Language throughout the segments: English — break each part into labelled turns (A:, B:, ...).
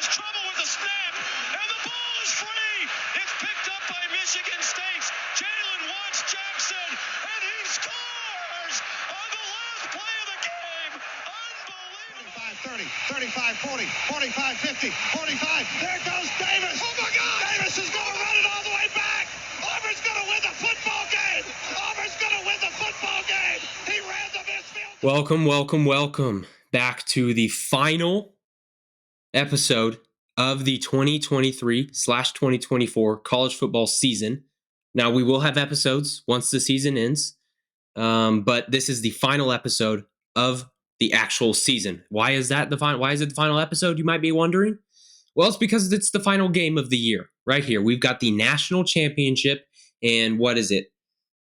A: has trouble with the snap, and the ball is free. It's picked up by Michigan State's Jalen Watts Jackson, and he scores on the last play of the game. Unbelievable.
B: 35, 30, 35, 40, 45, 50, 45. There goes Davis. Oh, my God. Davis is going to run it all the way back. Auburn's going to win the football game. Auburn's going to win the football game. He ran the midfield.
C: Welcome back to the final episode of the 2023/2024 college football season. Now, we will have episodes once the season ends, but this is the final episode of the actual season. Why is that the final? Why is it the final episode? You might be wondering. Well, it's because it's the final game of the year. Right here, we've got the national championship, and what is it?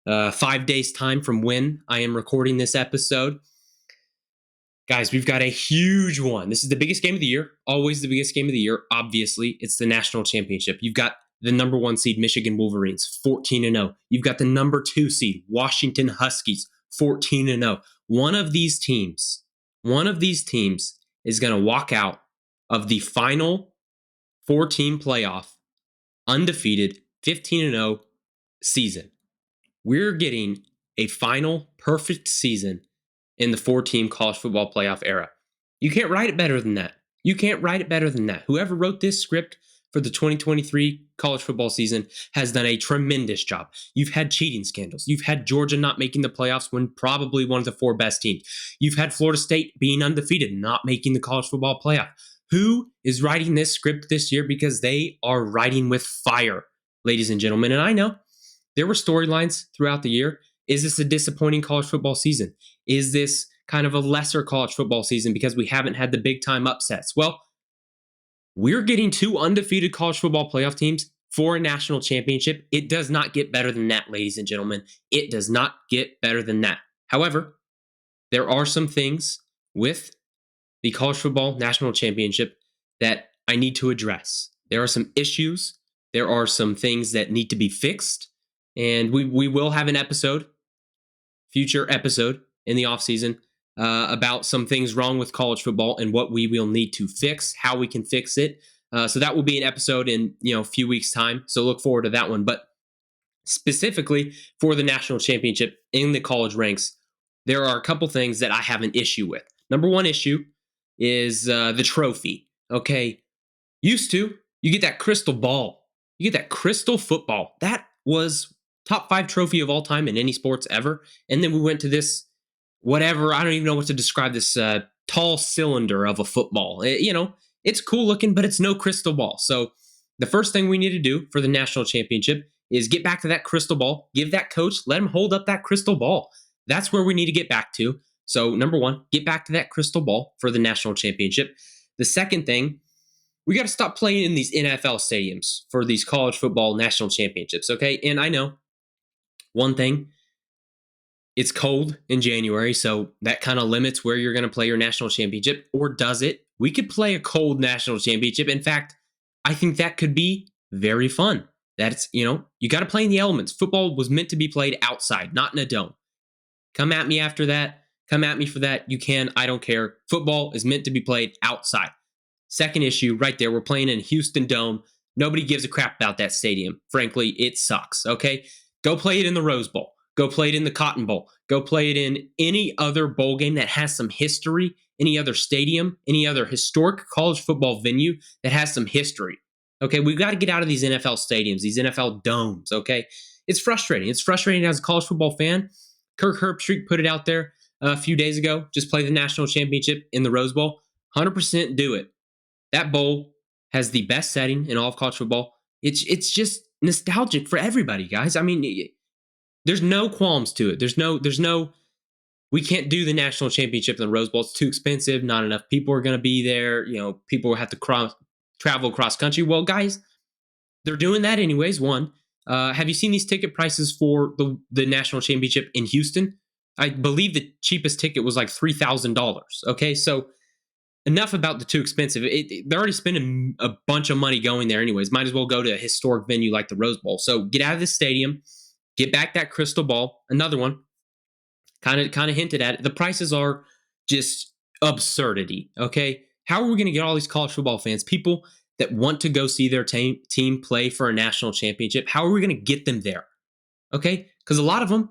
C: 5 days time from when I am recording this episode. Guys, we've got a huge one. This is the biggest game of the year. Always the biggest game of the year. Obviously, it's the national championship. You've got the number 1 seed Michigan Wolverines, 14-0. You've got the number 2 seed Washington Huskies, 14-0. One of these teams is going to walk out of the final 4-team playoff undefeated, 15-0 season. We're getting a final perfect season in the 4-team college football playoff era. You can't write it better than that. Whoever wrote this script for the 2023 college football season has done a tremendous job. You've had cheating scandals. You've had Georgia not making the playoffs when probably one of the 4 best teams. You've had Florida State being undefeated, not making the college football playoff. Who is writing this script this year? Because they are writing with fire, ladies and gentlemen. And I know there were storylines throughout the year. Is this a disappointing college football season? Is this kind of a lesser college football season because we haven't had the big time upsets? Well, we're getting 2 undefeated college football playoff teams for a national championship. It does not get better than that, ladies and gentlemen. It does not get better than that. However, there are some things with the college football national championship that I need to address. There are some issues. There are some things that need to be fixed. And we will have an future episode in the offseason about some things wrong with college football and what we will need to fix, how we can fix it. So that will be an episode in a few weeks' time. So look forward to that one. But specifically for the national championship in the college ranks, there are a couple things that I have an issue with. Number 1 issue is the trophy. Okay, used to, you get that crystal ball. You get that crystal football. That was top 5 trophy of all time in any sports ever. And then we went to this, whatever, I don't even know what to describe this tall cylinder of a football. It's cool looking, but it's no crystal ball. So the first thing we need to do for the national championship is get back to that crystal ball. Give that coach, let him hold up that crystal ball. That's where we need to get back to. So number 1, get back to that crystal ball for the national championship. The second thing, we got to stop playing in these NFL stadiums for these college football national championships, okay? And I know one thing, it's cold in January, so that kind of limits where you're going to play your national championship, or does it? We could play a cold national championship. In fact, I think that could be very fun. That's, you got to play in the elements. Football was meant to be played outside, not in a dome. Come at me after that. Come at me for that. You can. I don't care. Football is meant to be played outside. Second issue right there. We're playing in Houston Dome. Nobody gives a crap about that stadium. Frankly, it sucks, okay? Go play it in the Rose Bowl. Go play it in the Cotton Bowl. Go play it in any other bowl game that has some history, any other stadium, any other historic college football venue that has some history. Okay, we've got to get out of these NFL stadiums, these NFL domes, okay? It's frustrating. It's frustrating as a college football fan. Kirk Herbstreit put it out there a few days ago. Just play the national championship in the Rose Bowl. 100% do it. That bowl has the best setting in all of college football. It's just nostalgic for everybody, guys. I mean, there's no qualms to it. There's no, we can't do the national championship in the Rose Bowl. It's too expensive. Not enough people are going to be there. People will have to travel across country. Well, guys, they're doing that anyways. One, have you seen these ticket prices for the national championship in Houston? I believe the cheapest ticket was like $3,000. Okay, so enough about the too expensive. They're already spending a bunch of money going there anyways. Might as well go to a historic venue like the Rose Bowl. So get out of this stadium, get back that crystal ball. Another one, kind of hinted at it. The prices are just absurdity, okay? How are we going to get all these college football fans, people that want to go see their team play for a national championship? How are we going to get them there? Okay? Because a lot of them,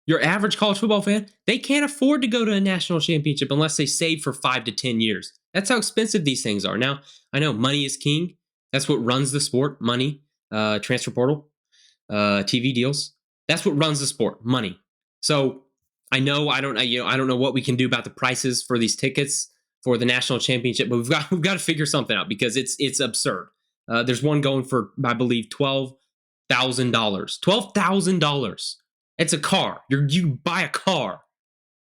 C: your average college football fan, they can't afford to go to a national championship unless they save for 5 to 10 years. That's how expensive these things are. Now, I know money is king. That's what runs the sport. Money, transfer portal, TV deals. That's what runs the sport. Money. So I know I don't know what we can do about the prices for these tickets for the national championship, but we've got to figure something out because it's absurd. There's one going for, I believe, $12,000. $12,000. It's a car. You buy a car.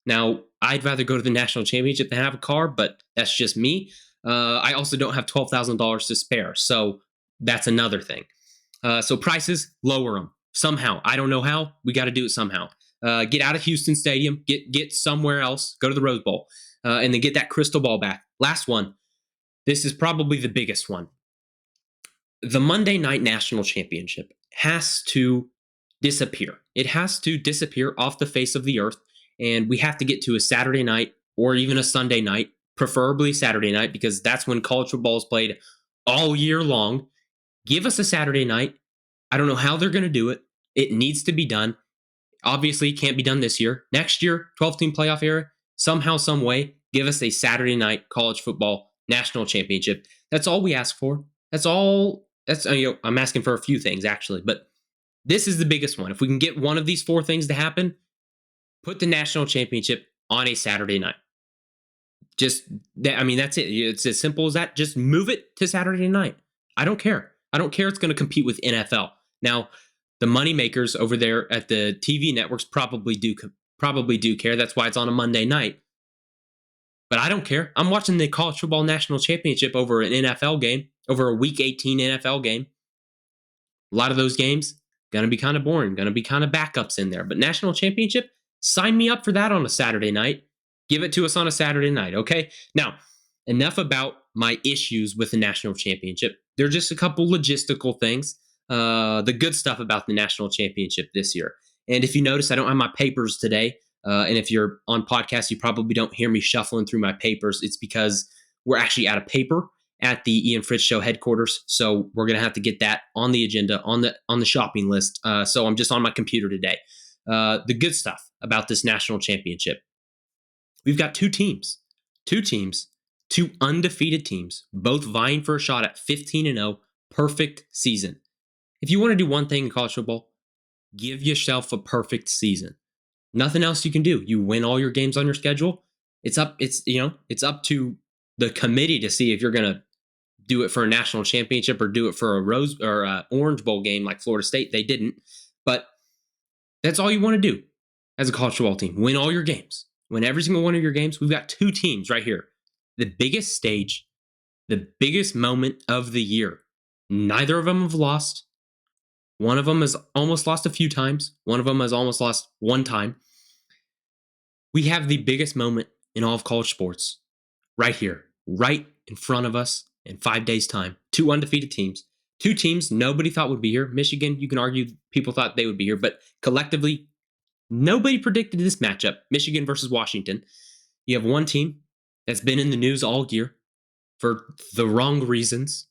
C: Now, I'd rather go to the national championship than have a car, but that's just me. I also don't have $12,000 to spare, so that's another thing. So prices, lower them somehow. I don't know how. We got to do it somehow. Get out of Houston Stadium. Get somewhere else. Go to the Rose Bowl, and then get that crystal ball back. Last one. This is probably the biggest one. The Monday Night National Championship has to disappear. It has to disappear off the face of the earth, and we have to get to a Saturday night or even a Sunday night, preferably Saturday night, because that's when college football is played all year long. Give us a Saturday night. I don't know how they're going to do it. It needs to be done. Obviously, it can't be done this year. Next year, 12-team playoff era, somehow, some way, give us a Saturday night college football national championship. That's all we ask for. That's all. I'm asking for a few things, actually, but this is the biggest one. If we can get one of these 4 things to happen, put the national championship on a Saturday night. That's it. It's as simple as that. Just move it to Saturday night. I don't care. I don't care it's going to compete with NFL. Now, the money makers over there at the TV networks probably do care. That's why it's on a Monday night. But I don't care. I'm watching the college football national championship over an NFL game, over a Week 18 NFL game. A lot of those games going to be kind of boring, going to be kind of backups in there. But national championship, sign me up for that on a Saturday night. Give it to us on a Saturday night, okay? Now, enough about my issues with the national championship. There are just a couple logistical things. The good stuff about the national championship this year. And if you notice, I don't have my papers today. And if you're on podcast, you probably don't hear me shuffling through my papers. It's because we're actually out of paper at the Ian Fritts Show headquarters. So we're going to have to get that on the agenda, on the shopping list. So I'm just on my computer today. The good stuff about this national championship. We've got two teams, two undefeated teams, both vying for a shot at 15-0, perfect season. If you want to do one thing in college football, give yourself a perfect season. Nothing else you can do. You win all your games on your schedule. It's up to the committee to see if you're going to do it for a national championship or do it for a Rose or a Orange Bowl game like Florida State. They didn't. But that's all you want to do as a college football team. Win all your games. Win every single one of your games. We've got two teams right here. The biggest stage, the biggest moment of the year. Neither of them have lost. One of them has almost lost a few times. One of them has almost lost one time. We have the biggest moment in all of college sports right here, right in front of us in 5 days' time. Two undefeated teams. Two teams nobody thought would be here. Michigan, you can argue people thought they would be here, but collectively, nobody predicted this matchup, Michigan versus Washington. You have one team that's been in the news all year for the wrong reasons.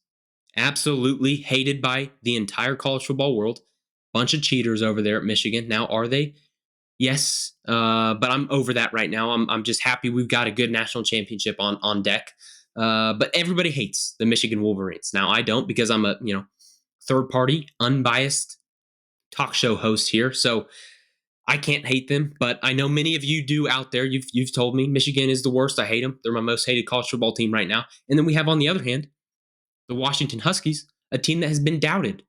C: Absolutely hated by the entire college football world. Bunch of cheaters over there at Michigan. Now, are they? Yes, but I'm over that right now. I'm just happy we've got a good national championship on deck. But everybody hates the Michigan Wolverines. Now, I don't because I'm a third-party, unbiased talk show host here. So I can't hate them, but I know many of you do out there. You've told me Michigan is the worst. I hate them. They're my most hated college football team right now. And then we have on the other hand, the Washington Huskies, a team that has been doubted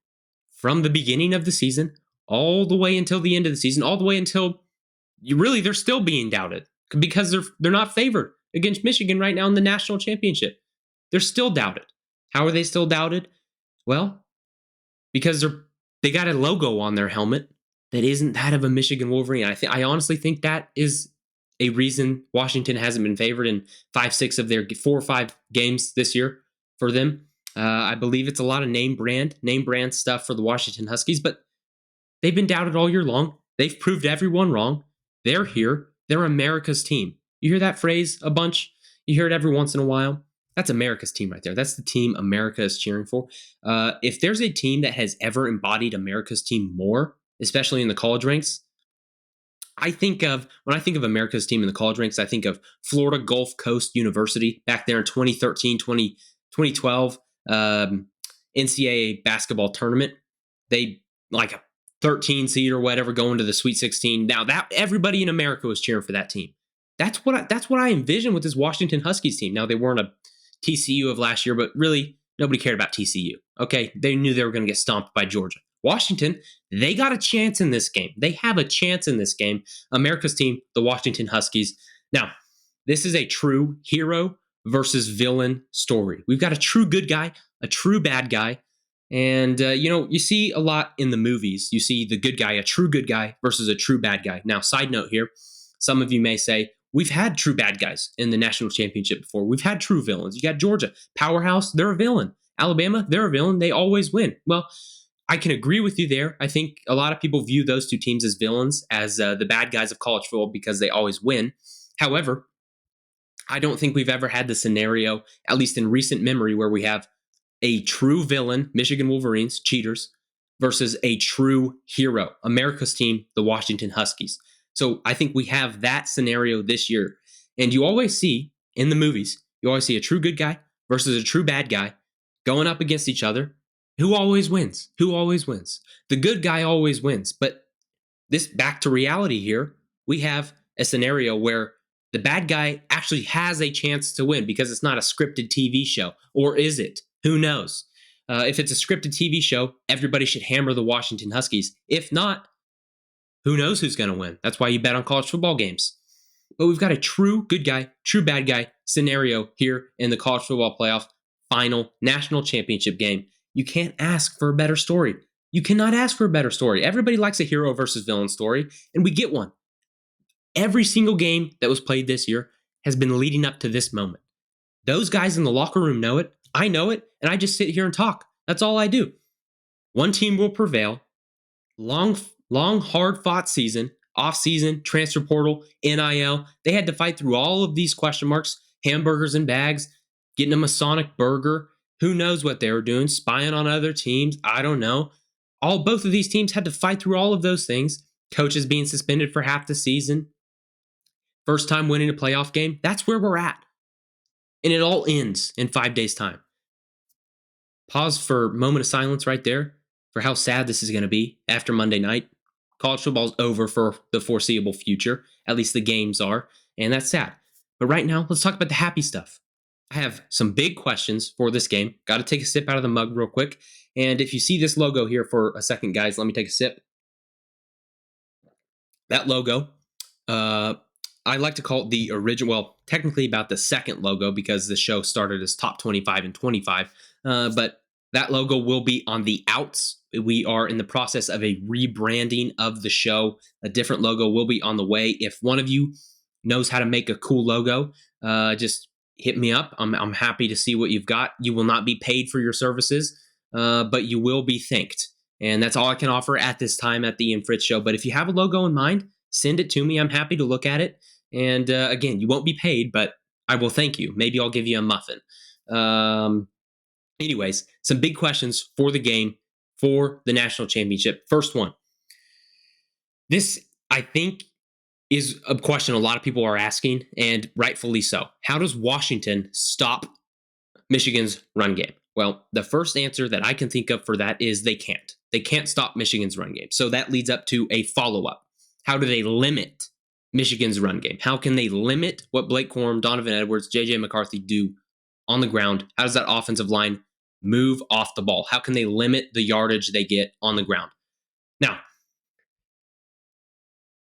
C: from the beginning of the season all the way until the end of the season, all the way until they're still being doubted because they're not favored against Michigan right now in the national championship. They're still doubted. How are they still doubted? Well, because they got a logo on their helmet that isn't that of a Michigan Wolverine. I honestly think that is a reason Washington hasn't been favored in 5-6 of their 4 or 5 games this year for them. I believe it's a lot of name brand stuff for the Washington Huskies, but they've been doubted all year long. They've proved everyone wrong. They're here. They're America's team. You hear that phrase a bunch. You hear it every once in a while. That's America's team right there. That's the team America is cheering for. If there's a team that has ever embodied America's team more, especially in the college ranks, when I think of America's team in the college ranks, I think of Florida Gulf Coast University back there in 2013, 2012 NCAA basketball tournament. They like a 13 seed or whatever going to the Sweet 16. Now that everybody in America was cheering for that team. That's what I envision with this Washington Huskies team. Now they weren't a TCU of last year, but really nobody cared about TCU. Okay, they knew they were going to get stomped by Georgia. Washington, they got a chance in this game. They have a chance in this game. America's team, the Washington Huskies. Now, this is a true hero versus villain story. We've got a true good guy, a true bad guy. And, you see a lot in the movies. You see the good guy, a true good guy versus a true bad guy. Now, side note here, some of you may say, we've had true bad guys in the national championship before. We've had true villains. You got Georgia, powerhouse, they're a villain. Alabama, they're a villain. They always win. Well, I can agree with you there. I think a lot of people view those two teams as villains, as the bad guys of college football because they always win. However, I don't think we've ever had the scenario, at least in recent memory, where we have a true villain, Michigan Wolverines, cheaters, versus a true hero, America's team, the Washington Huskies. So I think we have that scenario this year. And you always see in the movies, you always see a true good guy versus a true bad guy going up against each other. Who always wins? Who always wins? The good guy always wins. But this back to reality here, we have a scenario where the bad guy actually has a chance to win because it's not a scripted TV show. Or is it? Who knows? If it's a scripted TV show, everybody should hammer the Washington Huskies. If not, who knows who's going to win? That's why you bet on college football games. But we've got a true good guy, true bad guy scenario here in the college football playoff final national championship game. You can't ask for a better story. You cannot ask for a better story. Everybody likes a hero versus villain story, and we get one. Every single game that was played this year has been leading up to this moment. Those guys in the locker room know it. I know it, and I just sit here and talk. That's all I do. One team will prevail. Long, hard-fought season, off-season, transfer portal, NIL. They had to fight through all of these question marks, hamburgers and bags, getting a Masonic burger. Who knows what they were doing, spying on other teams. I don't know. Both of these teams had to fight through all of those things. Coaches being suspended for half the season. First time winning a playoff game. That's where we're at. And it all ends in 5 days' time. Pause for a moment of silence right there for how sad this is going to be after Monday night. College football's over for the foreseeable future. At least the games are. And that's sad. But right now, let's talk about the happy stuff. I have some big questions for this game. Got to take a sip out of the mug real quick. And if you see this logo here for a second, guys, let me take a sip. That logo, I like to call it the original, well, technically about the second logo because the show started as top 25 and 25. But that logo will be on the outs. We are in the process of a rebranding of the show. A different logo will be on the way. If one of you knows how to make a cool logo, just hit me up. I'm happy to see what you've got. You will not be paid for your services, but you will be thanked. And that's all I can offer at this time at the Ian Fritts Show. But if you have a logo in mind, send it to me. I'm happy to look at it. And again, you won't be paid, but I will thank you. Maybe I'll give you a muffin. Anyways, some big questions for the game for the national championship. First one. This, I think, is a question a lot of people are asking, and rightfully so. How does Washington stop Michigan's run game? Well, the first answer that I can think of for that is they can't. They can't stop Michigan's run game. So that leads up to a follow-up. How do they limit Michigan's run game? How can they limit what Blake Corum, Donovan Edwards, J.J. McCarthy do on the ground? How does that offensive line move off the ball? How can they limit the yardage they get on the ground? Now,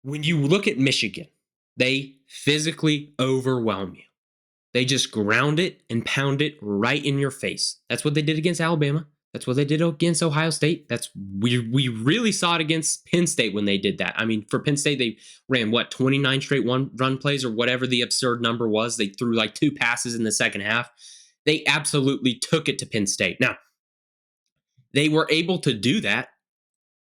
C: when you look at Michigan, they physically overwhelm you. They just ground it and pound it right in your face. That's what they did against Alabama. That's what they did against Ohio State. We really saw it against Penn State when they did that. I mean, for Penn State, they ran, 29 straight run plays or whatever the absurd number was. They threw like 2 passes in the second half. They absolutely took it to Penn State. Now, they were able to do that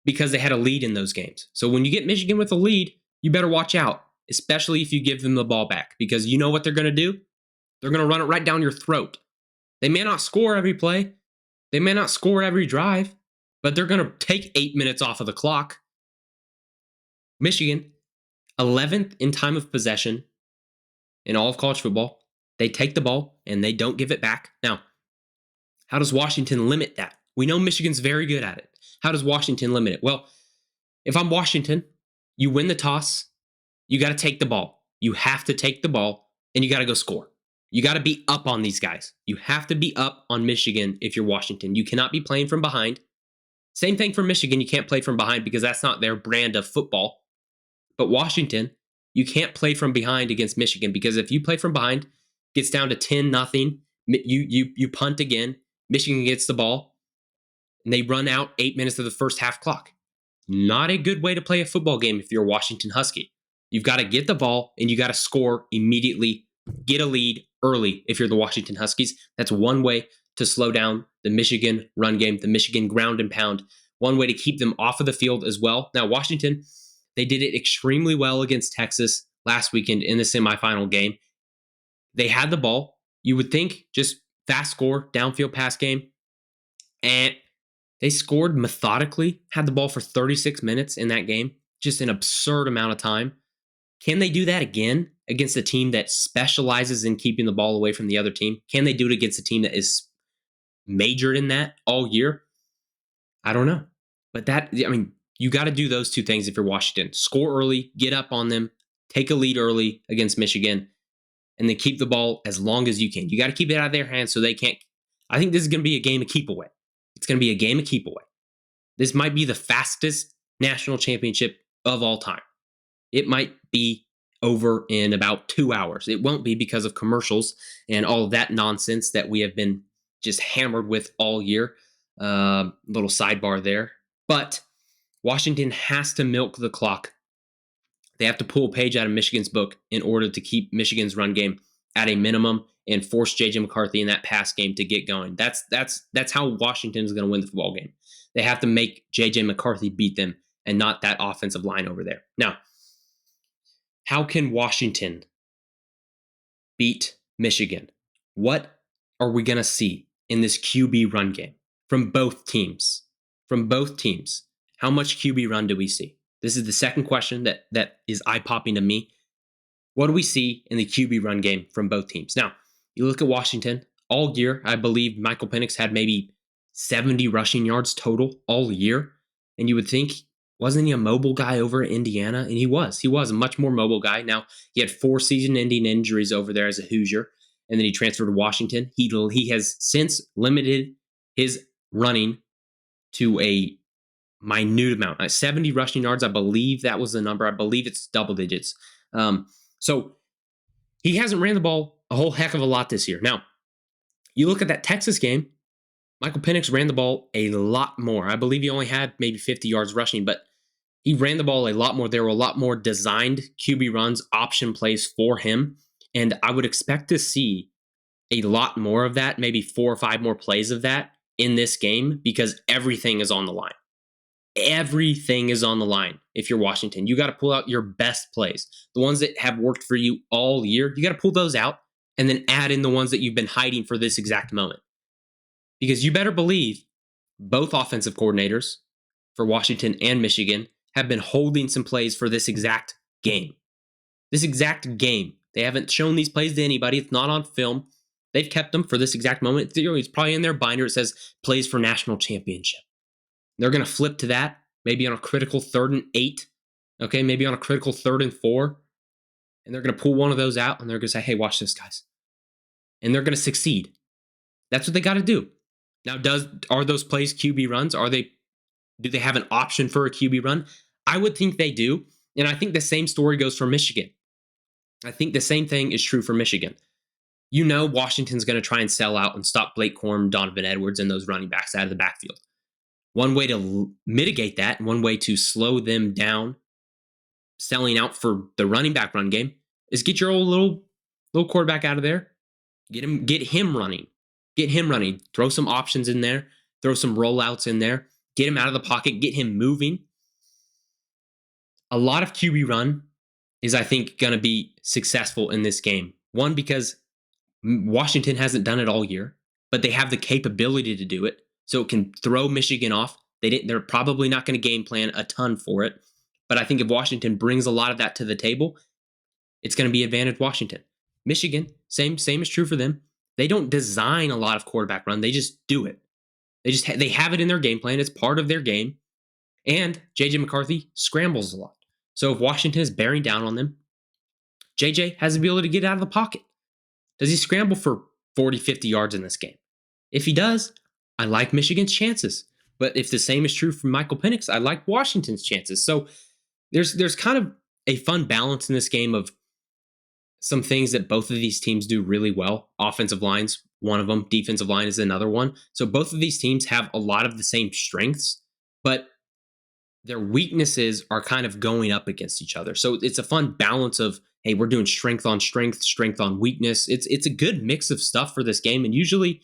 C: because they had a lead in those games. So when you get Michigan with a lead, you better watch out, especially if you give them the ball back, because you know what they're going to do? They're going to run it right down your throat. They may not score every play, they may not score every drive, but they're going to take 8 minutes off of the clock. Michigan, 11th in time of possession in all of college football. They take the ball and they don't give it back. Now, how does Washington limit that? We know Michigan's very good at it. How does Washington limit it? Well, if I'm Washington, you win the toss, you got to take the ball. You have to take the ball and you got to go score. You got to be up on these guys. You have to be up on Michigan if you're Washington. You cannot be playing from behind. Same thing for Michigan. You can't play from behind because that's not their brand of football. But Washington, you can't play from behind against Michigan because if you play from behind, gets down to 10-0, you punt again, Michigan gets the ball, and they run out 8 minutes of the first half clock. Not a good way to play a football game if you're a Washington Husky. You've got to get the ball and you got to score immediately, get a lead early if you're the Washington Huskies. That's one way to slow down the Michigan run game, the Michigan ground and pound, one way to keep them off of the field as well. Now, Washington, they did it extremely well against Texas last weekend in the semifinal game. They had the ball. You would think just fast score, downfield pass game. And they scored methodically, had the ball for 36 minutes in that game, just an absurd amount of time. Can they do that again against a team that specializes in keeping the ball away from the other team? Can they do it against a team that is majored in that all year? I don't know. But you got to do those two things if you're Washington. Score early, get up on them, take a lead early against Michigan, and then keep the ball as long as you can. You got to keep it out of their hands so they can't. I think this is going to be a game of keep away. It's going to be a game of keep away. This might be the fastest national championship of all time. It might be over in about 2 hours. It won't be because of commercials and all of that nonsense that we have been just hammered with all year. Little sidebar there. But Washington has to milk the clock. They have to pull a page out of Michigan's book in order to keep Michigan's run game at a minimum and force J.J. McCarthy in that pass game to get going. That's how Washington is going to win the football game. They have to make J.J. McCarthy beat them and not that offensive line over there. Now, how can Washington beat Michigan? What are we going to see in this QB run game from both teams? From both teams, how much QB run do we see? This is the second question that is eye-popping to me. What do we see in the QB run game from both teams? Now, you look at Washington, all year, I believe Michael Penix had maybe 70 rushing yards total all year. And you would think, wasn't he a mobile guy over at Indiana? And he was. He was a much more mobile guy. Now, he had 4 season-ending injuries over there as a Hoosier, and then he transferred to Washington. He has since limited his running to a minute amount. 70 rushing yards, I believe that was the number. I believe it's double digits. So he hasn't ran the ball a whole heck of a lot this year. Now, you look at that Texas game, Michael Penix ran the ball a lot more. I believe he only had maybe 50 yards rushing, but he ran the ball a lot more. There were a lot more designed QB runs, option plays for him. And I would expect to see a lot more of that, maybe 4 or 5 more plays of that in this game because everything is on the line. Everything is on the line if you're Washington. You got to pull out your best plays. The ones that have worked for you all year, you got to pull those out and then add in the ones that you've been hiding for this exact moment. Because you better believe both offensive coordinators for Washington and Michigan have been holding some plays for this exact game. This exact game. They haven't shown these plays to anybody. It's not on film. They've kept them for this exact moment. It's probably in their binder. It says plays for national championship. They're going to flip to that, maybe on a critical 3rd and 8. Okay, maybe on a critical 3rd and 4. And they're going to pull one of those out and they're going to say, hey, watch this, guys. And they're going to succeed. That's what they got to do. Now, are those plays QB runs? Do they have an option for a QB run? I would think they do. And I think the same story goes for Michigan. I think the same thing is true for Michigan. You know Washington's going to try and sell out and stop Blake Corum, Donovan Edwards, and those running backs out of the backfield. One way to mitigate that, and one way to slow them down, selling out for the running back run game, is get your old little quarterback out of there. Get him running. Get him running. Throw some options in there. Throw some rollouts in there. Get him out of the pocket. Get him moving. A lot of QB run is, I think, going to be successful in this game. One, because Washington hasn't done it all year. but they have the capability to do it. So it can throw Michigan off. They're probably not going to game plan a ton for it. But I think if Washington brings a lot of that to the table, it's going to be advantage Washington. Michigan, same is true for them. They don't design a lot of quarterback run. They just do it. They have it in their game plan. It's part of their game. And JJ McCarthy scrambles a lot. So if Washington is bearing down on them, JJ has the ability to get out of the pocket. Does he scramble for 40, 50 yards in this game? If he does, I like Michigan's chances. But if the same is true for Michael Penix, I like Washington's chances. So there's kind of a fun balance in this game of some things that both of these teams do really well. Offensive line's one of them. Defensive line is another one. So both of these teams have a lot of the same strengths, but their weaknesses are kind of going up against each other. So it's a fun balance of, hey, we're doing strength on strength, strength on weakness. It's a good mix of stuff for this game. And usually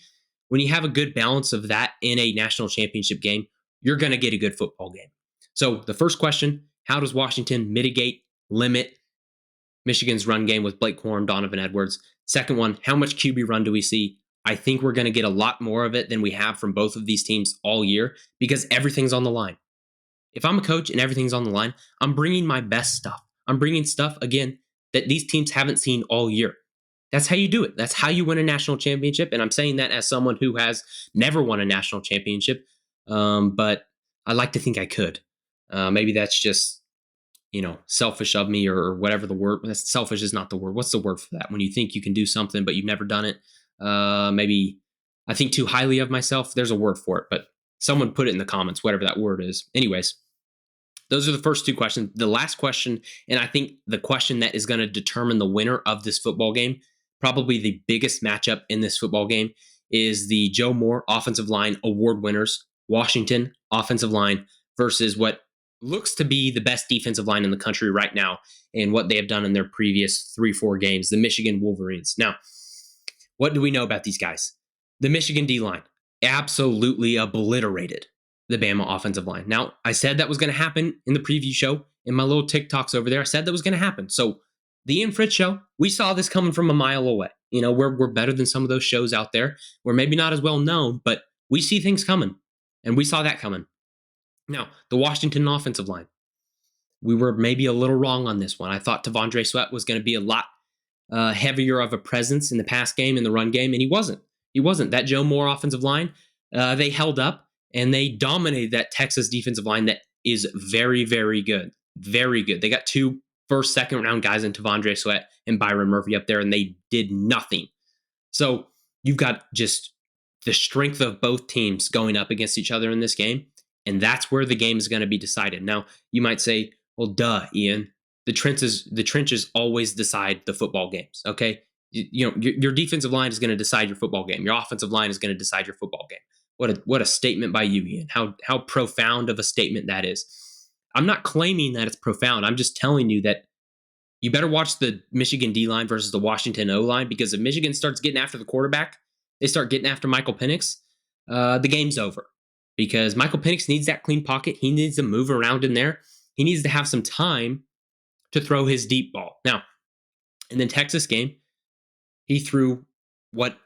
C: when you have a good balance of that in a national championship game, you're going to get a good football game. So the first question, how does Washington mitigate, limit Michigan's run game with Blake Corum, Donovan Edwards? Second one, how much QB run do we see? I think we're going to get a lot more of it than we have from both of these teams all year because everything's on the line. If I'm a coach and everything's on the line, I'm bringing my best stuff. I'm bringing stuff, again, that these teams haven't seen all year. That's how you do it. That's how you win a national championship. And I'm saying that as someone who has never won a national championship, but I like to think I could. Maybe that's just, selfish of me or whatever the word. Selfish is not the word. What's the word for that? When you think you can do something, but you've never done it. Maybe I think too highly of myself. There's a word for it, but someone put it in the comments, whatever that word is. Anyways, those are the first two questions. The last question, and I think the question that is going to determine the winner of this football game, probably the biggest matchup in this football game, is the Joe Moore offensive line award winners, Washington offensive line, versus what looks to be the best defensive line in the country right now and what they have done in their previous 3-4 games, the Michigan Wolverines. Now, what do we know about these guys? The Michigan D-line absolutely obliterated the Bama offensive line. Now, I said that was going to happen in the preview show in my little TikToks over there. I said that was going to happen. So the Ian Fritts show, we saw this coming from a mile away. We're better than some of those shows out there. We're maybe not as well known, but we see things coming, and we saw that coming. Now, the Washington offensive line, we were maybe a little wrong on this one. I thought T'Vondre Sweat was going to be a lot heavier of a presence in the pass game, in the run game, and he wasn't. He wasn't. That Joe Moore offensive line, they held up, and they dominated that Texas defensive line that is very, very good. Very good. They got 2 first, second round guys in T'Vondre Sweat and Byron Murphy up there, and they did nothing. So you've got just the strength of both teams going up against each other in this game, and that's where the game is going to be decided. Now, you might say, well, duh, Ian. The trenches always decide the football games, okay? Your defensive line is going to decide your football game. Your offensive line is going to decide your football game. What a statement by you, Ian. How profound of a statement that is. I'm not claiming that it's profound. I'm just telling you that you better watch the Michigan D-line versus the Washington O-line, because if Michigan starts getting after the quarterback, they start getting after Michael Penix, the game's over. Because Michael Penix needs that clean pocket. He needs to move around in there. He needs to have some time to throw his deep ball. Now, in the Texas game, he threw what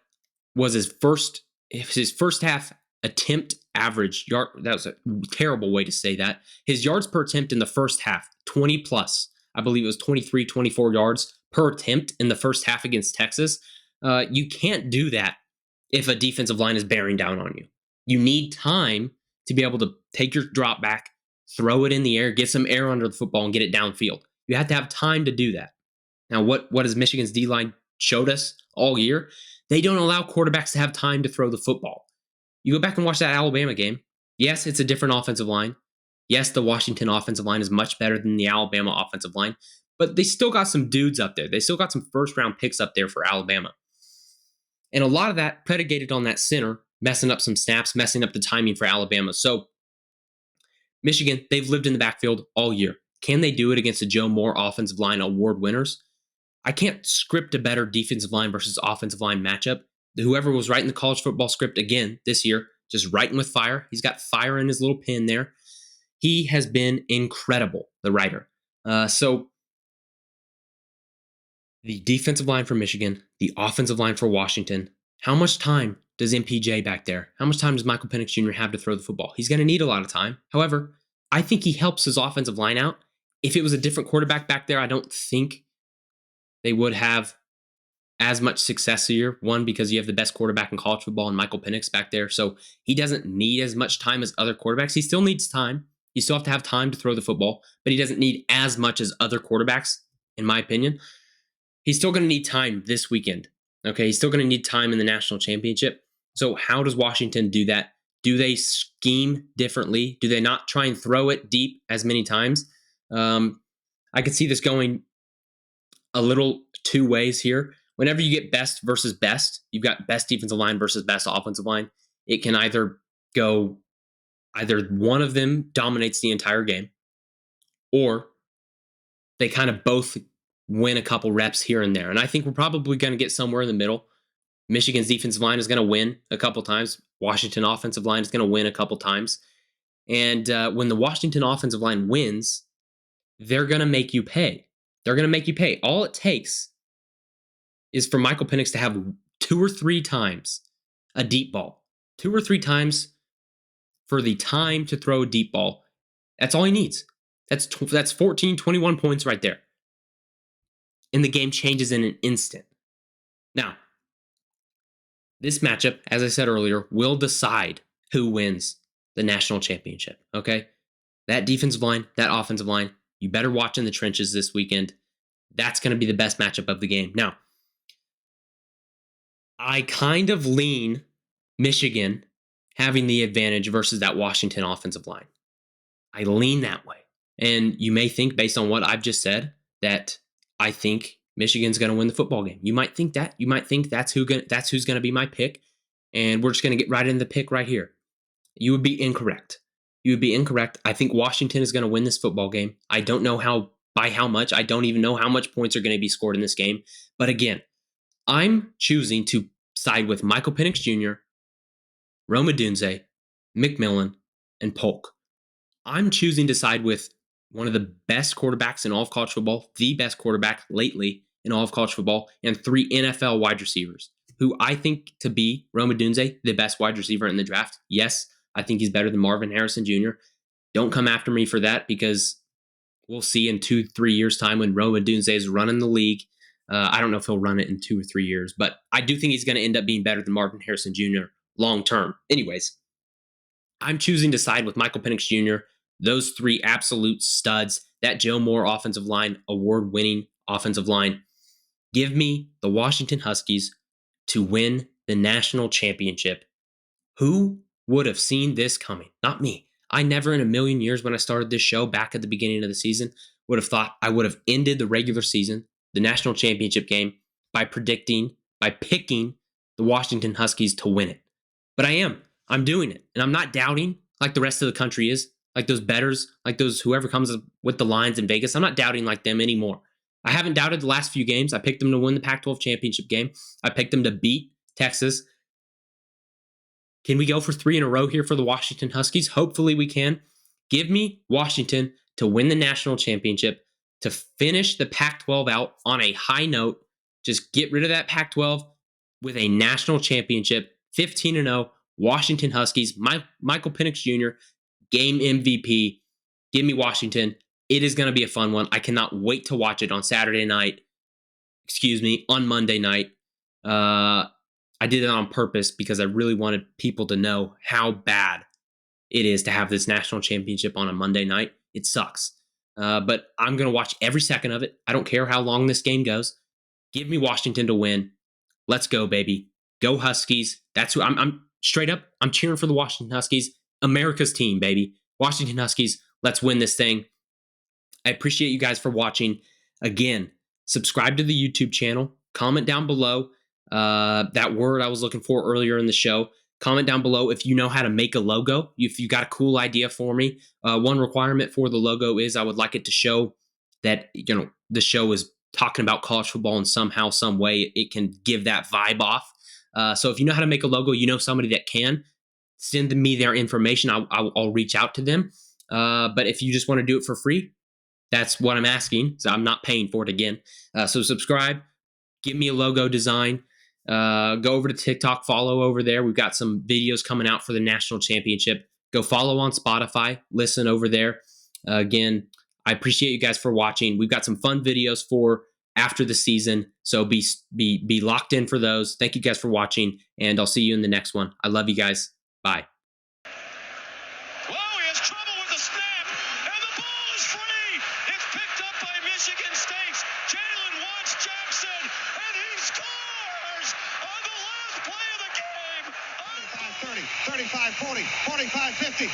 C: was his first half attempt average yard. That was a terrible way to say that. His yards per attempt in the first half, 20 plus. I believe it was 23, 24 yards per attempt in the first half against Texas. You can't do that if a defensive line is bearing down on you. You need time to be able to take your drop back, throw it in the air, get some air under the football, and get it downfield. You have to have time to do that. Now, what has Michigan's D-line showed us all year? They don't allow quarterbacks to have time to throw the football. You go back and watch that Alabama game. Yes, it's a different offensive line. Yes, the Washington offensive line is much better than the Alabama offensive line, but they still got some dudes up there. They still got some first-round picks up there for Alabama. And a lot of that predicated on that center messing up some snaps, messing up the timing for Alabama. So Michigan, they've lived in the backfield all year. Can they do it against the Joe Moore offensive line award winners? I can't script a better defensive line versus offensive line matchup. Whoever was writing the college football script again this year, just writing with fire. He's got fire in his little pen there. He has been incredible, the writer. So the defensive line for Michigan, the offensive line for Washington, how much time does MPJ back there? How much time does Michael Penix Jr. have to throw the football? He's going to need a lot of time. However, I think he helps his offensive line out. If it was a different quarterback back there, I don't think they would have as much success here. One, because you have the best quarterback in college football and Michael Penix back there. So he doesn't need as much time as other quarterbacks. He still needs time. You still have to have time to throw the football, but he doesn't need as much as other quarterbacks, in my opinion. He's still going to need time this weekend. Okay, he's still going to need time in the national championship. So how does Washington do that? Do they scheme differently? Do they not try and throw it deep as many times? I could see this going a little two ways here. Whenever you get best versus best, you've got best defensive line versus best offensive line. It can either one of them dominates the entire game, or they kind of both win a couple reps here and there. And I think we're probably going to get somewhere in the middle. Michigan's defensive line is going to win a couple times. Washington offensive line is going to win a couple times. And when the Washington offensive line wins, they're going to make you pay. They're going to make you pay. All it takes is for Michael Penix to have 2 or 3 times a deep ball. 2 or 3 times for the time to throw a deep ball. That's all he needs. That's 14, 21 points right there. And the game changes in an instant. Now, this matchup, as I said earlier, will decide who wins the national championship, okay? That defensive line, that offensive line, you better watch in the trenches this weekend. That's going to be the best matchup of the game. Now, I kind of lean Michigan having the advantage versus that Washington offensive line. I lean that way. And you may think, based on what I've just said, that I think Michigan's going to win the football game. You might think that. You might think that's who's going to be my pick, and we're just going to get right into the pick right here. You would be incorrect. You would be incorrect. I think Washington is going to win this football game. I don't know by how much. I don't even know how much points are going to be scored in this game. But again, I'm choosing to side with Michael Penix Jr., Rome Odunze, McMillan, and Polk. I'm choosing to side with one of the best quarterbacks in all of college football, the best quarterback lately in all of college football, and 3 NFL wide receivers, who I think to be Rome Odunze, the best wide receiver in the draft. Yes, I think he's better than Marvin Harrison Jr. Don't come after me for that, because we'll see in 2-3 years' time when Rome Odunze is running the league. I don't know if he'll run it in 2 or 3 years, but I do think he's going to end up being better than Marvin Harrison Jr. long term. Anyways, I'm choosing to side with Michael Penix Jr., those 3 absolute studs, that Joe Moore offensive line, award-winning offensive line. Give me the Washington Huskies to win the national championship. Who would have seen this coming? Not me. I never in a million years, when I started this show back at the beginning of the season, would have thought I would have ended the regular season, the national championship game, by picking the Washington Huskies to win it. But I am. I'm doing it. And I'm not doubting like the rest of the country is, like those bettors, like those whoever comes up with the lines in Vegas. I'm not doubting like them anymore. I haven't doubted the last few games. I picked them to win the Pac-12 championship game. I picked them to beat Texas. Can we go for 3 in a row here for the Washington Huskies? Hopefully we can. Give me Washington to win the national championship, to finish the Pac-12 out on a high note. Just get rid of that Pac-12 with a national championship. 15-0, Washington Huskies. Michael Penix Jr., game MVP. Give me Washington. It is going to be a fun one. I cannot wait to watch it on on Monday night. I did it on purpose because I really wanted people to know how bad it is to have this national championship on a Monday night. It sucks. But I'm going to watch every second of it. I don't care how long this game goes. Give me Washington to win. Let's go, baby. Go Huskies. That's who I'm straight up. I'm cheering for the Washington Huskies. America's team, baby. Washington Huskies. Let's win this thing. I appreciate you guys for watching. Again, subscribe to the YouTube channel. Comment down below that word I was looking for earlier in the show. Comment down below if you know how to make a logo. If you got a cool idea for me. One requirement for the logo is I would like it to show that the show is talking about college football in somehow, some way. It can give that vibe off. So if you know how to make a logo, you know somebody that can, send me their information. I'll reach out to them. But if you just want to do it for free, that's what I'm asking. So I'm not paying for it again. So subscribe. Give me a logo design. Go over to TikTok, follow over there. We've got some videos coming out for the national championship. Go follow on Spotify, listen over there. Again, I appreciate you guys for watching. We've got some fun videos for after the season, so be locked in for those. Thank you guys for watching, and I'll see you in the next one. I love you guys. Bye.
A: Whoa, he has trouble with the snap, and the ball is free. It's picked up by Michigan State's Jalen Watts-Jackson, and he scores on the last play of the game.
B: 35-30, 35-40, 45-50,